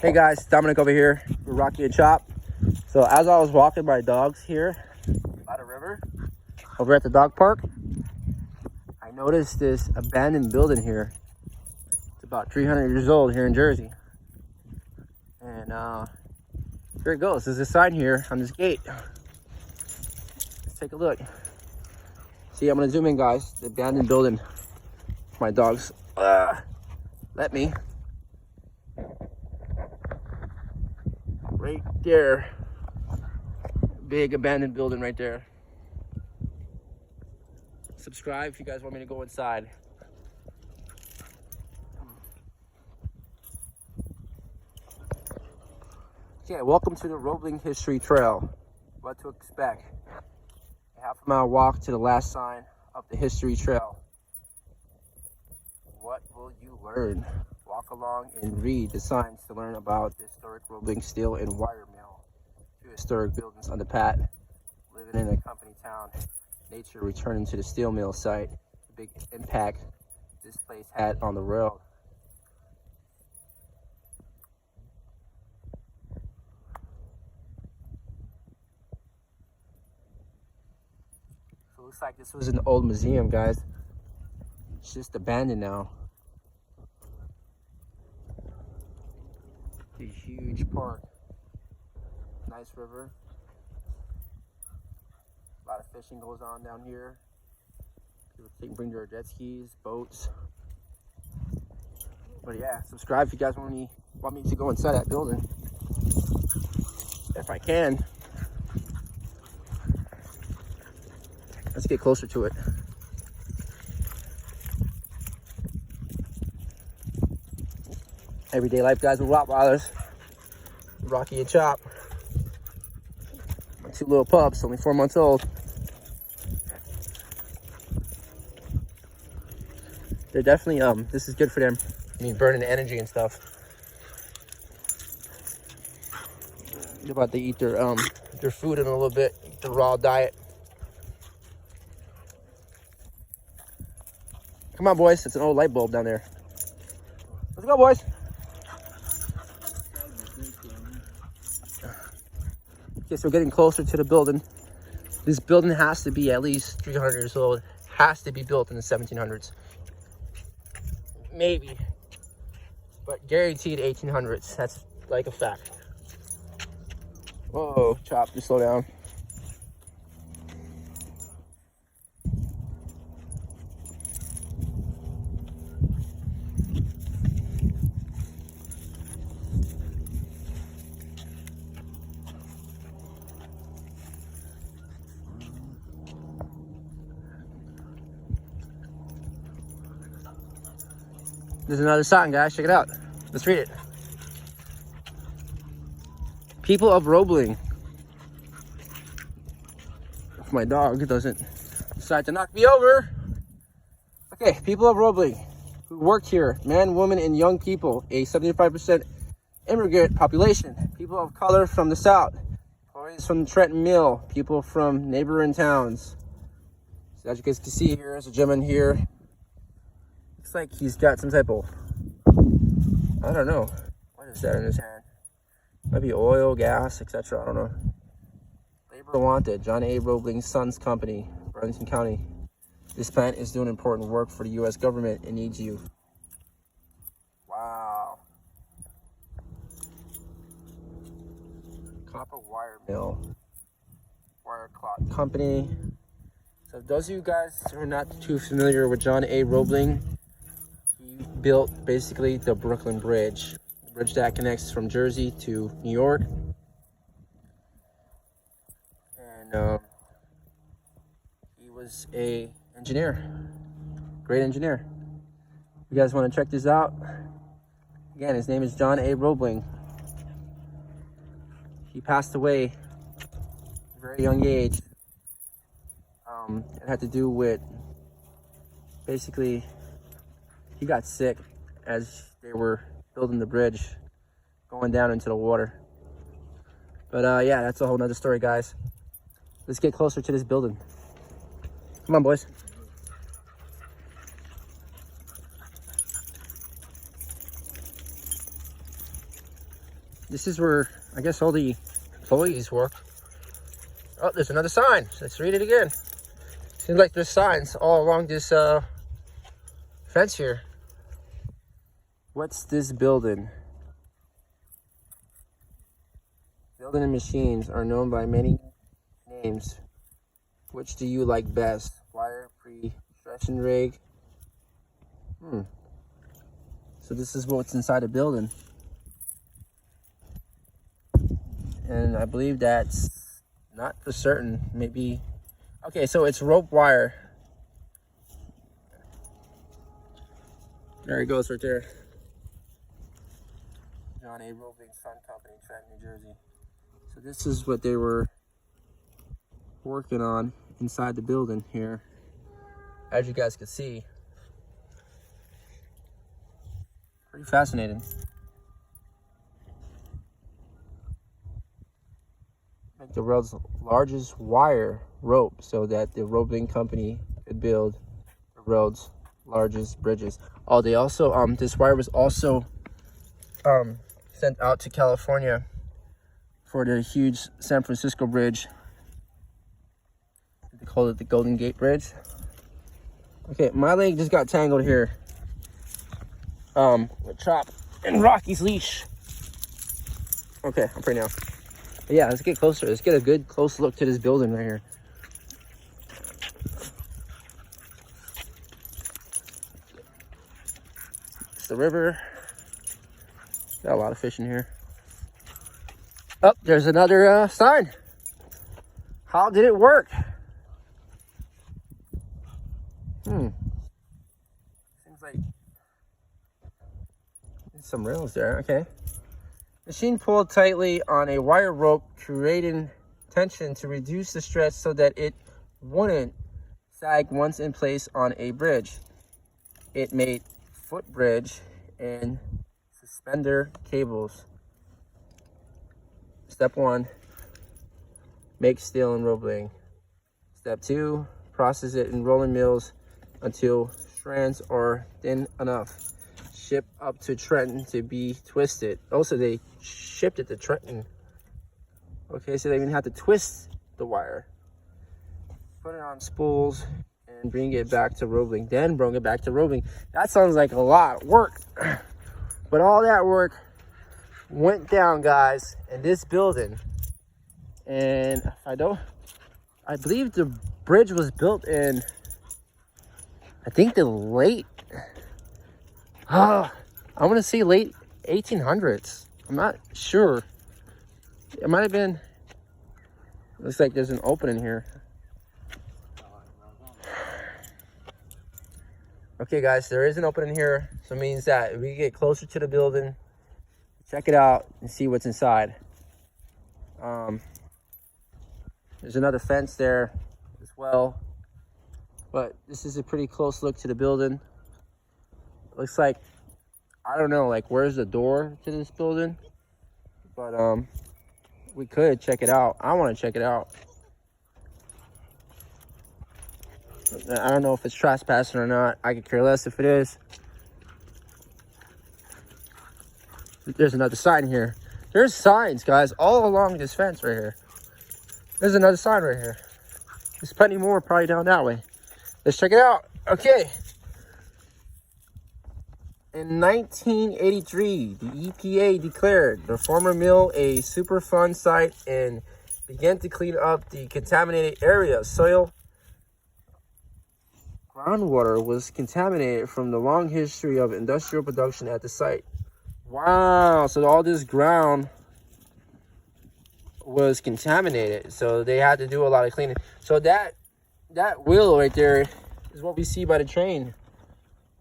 Hey guys, Dominic over here with Rocky and Chop. So as I was walking my dogs here by the river over at the dog park, I noticed this abandoned building here. It's about 300 years old here in Jersey. And here it goes. There's a sign here on this gate. Let's take a look. See, I'm gonna zoom in, guys. The abandoned building. My dogs let me. Right there. Big abandoned building right there. Subscribe if you guys want me to go inside. Okay, welcome to the Roebling History Trail. What to expect. A half-mile walk to the last sign of the History Trail. What will you learn? Walk along and read the signs to learn about the historic Roebling Steel and Wire Mill. Two historic buildings on the path. Living in a company town. Nature returning to the steel mill site. The big impact this place had on the world. So it looks like this was an old museum, guys. It's just abandoned now. A huge park. Nice river. A lot of fishing goes on down here. People can bring their jet skis, boats. But yeah, subscribe if you guys want me to go inside that building. If I can. Let's get closer to it. Everyday life, guys, with Rottweilers. Rocky and Chop. My two little pups, only 4 months old. They're definitely, this is good for them. I mean, burning energy and stuff. They're about to eat their food in a little bit, eat the raw diet. Come on, boys. It's an old light bulb down there. Let's go, boys. Okay, so we're getting closer to the building. This building has to be at least 300 years old. Has to be built in the 1700s. Maybe. But guaranteed 1800s. That's like a fact. Whoa, Chop, just slow down. There's another sign, guys. Check it out. Let's read it. People of Roebling. If my dog doesn't decide to knock me over. Okay, people of Roebling who worked here, men, women, and young people, a 75% immigrant population. People of color from the South, employees from the Trenton Mill, people from neighboring towns. So as you guys can see here, there's a gentleman here. Looks like he's got some type of, I don't know, what is that in his hand? Might be oil, gas, etc. I don't know. Labor wanted, John A. Roebling Sons Company, Burlington County. This plant is doing important work for the U.S. government and needs you. Wow. Copper Wire Mill. Wire Cloth Company. So those of you guys who are not too familiar with John A. Roebling, he built basically the Brooklyn Bridge. The bridge that connects from Jersey to New York. And he was a engineer, great engineer. You guys want to check this out? Again, his name is John A. Roebling. He passed away at a very young age. It had to do with, basically, he got sick as they were building the bridge, going down into the water. But yeah, that's a whole nother story, guys. Let's get closer to this building. Come on, boys. this is where I guess all the employees work. Oh, there's another sign. Let's read it again. Seems like there's signs all along this fence here. What's this building? Building and machines are known by many names. Which do you like best? Wire, pre, stretch and rig? So this is what's inside the building. And I believe that's not for certain. Maybe. Okay, so it's rope wire. There it goes right there. John A. Roebling Sun Company, Trenton, New Jersey. So this is what they were working on inside the building here. As you guys can see. Pretty fascinating. Make the world's largest wire rope so that the Roebling Company could build the world's largest bridges. Oh, they also this wire was also sent out to California for the huge San Francisco bridge. They call it the Golden Gate Bridge. Okay, my leg just got tangled here with Chop and Rocky's leash. Okay, I'm free now. But yeah, let's get closer. Let's get a good close look to this building right here. It's the river. Got a lot of fish in here. Oh, there's another sign. How did it work? Seems like there's some rails there. Okay. Machine pulled tightly on a wire rope, creating tension to reduce the stretch so that it wouldn't sag once in place on a bridge. It made footbridge and suspender cables. Step 1, make steel in Roebling. Step 2, process it in rolling mills until strands are thin enough. Ship up to Trenton to be twisted. Also, they shipped it to Trenton. Okay, so they even have to twist the wire. Put it on spools and bring it back to Roebling. Then bring it back to Roebling. That sounds like a lot of work. But all that work went down, guys, in this building. And I believe the bridge was built in, I think the late, I want to say late 1800s. I'm not sure. It might have been. Looks like there's an opening here. Okay, guys, there is an opening here. So it means that if we get closer to the building, check it out and see what's inside. There's another fence there as well. But this is a pretty close look to the building. Looks like, I don't know, like where's the door to this building? But we could check it out. I want to check it out. I don't know if it's trespassing or not. I could care less if it is. There's another sign here. There's signs, guys, all along this fence right here. There's another sign right here. There's plenty more probably down that way. Let's check it out. Okay. In 1983, the EPA declared the former mill a Superfund site and began to clean up the contaminated area. Soil, groundwater was contaminated from the long history of industrial production at the site. Wow, so all this ground was contaminated, so they had to do a lot of cleaning. So that wheel right there is what we see by the train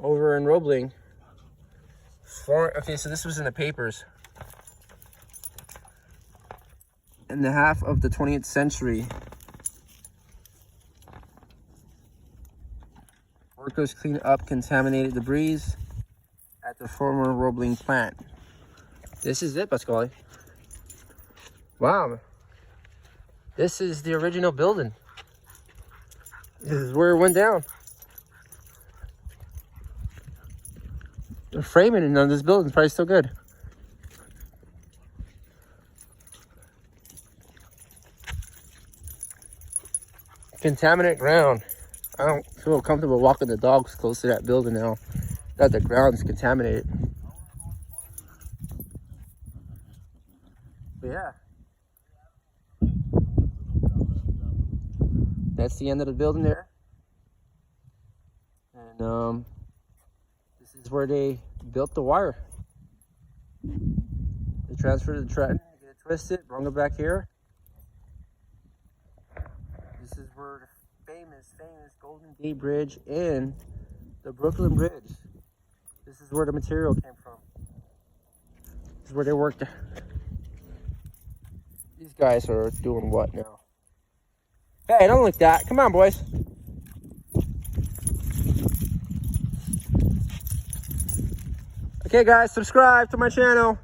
over in Roebling. Okay, so this was in the papers. In the half of the 20th century, workers cleaned up contaminated debris at the former Roebling plant. This is it, Pasquale. Wow. This is the original building. This is where it went down. The framing on this building is probably still good. contaminant ground. I don't feel comfortable walking the dogs close to that building now that the ground's contaminated. But yeah. That's the end of the building there. And this is where they built the wire. They transferred the Trenton, get it twisted, brought it back here. This is where the famous Golden Gate Bridge and the Brooklyn Bridge. This is where the material came from. This is where they worked. These guys are doing what now? Hey, don't like that. Come on, boys. Okay, guys, subscribe to my channel.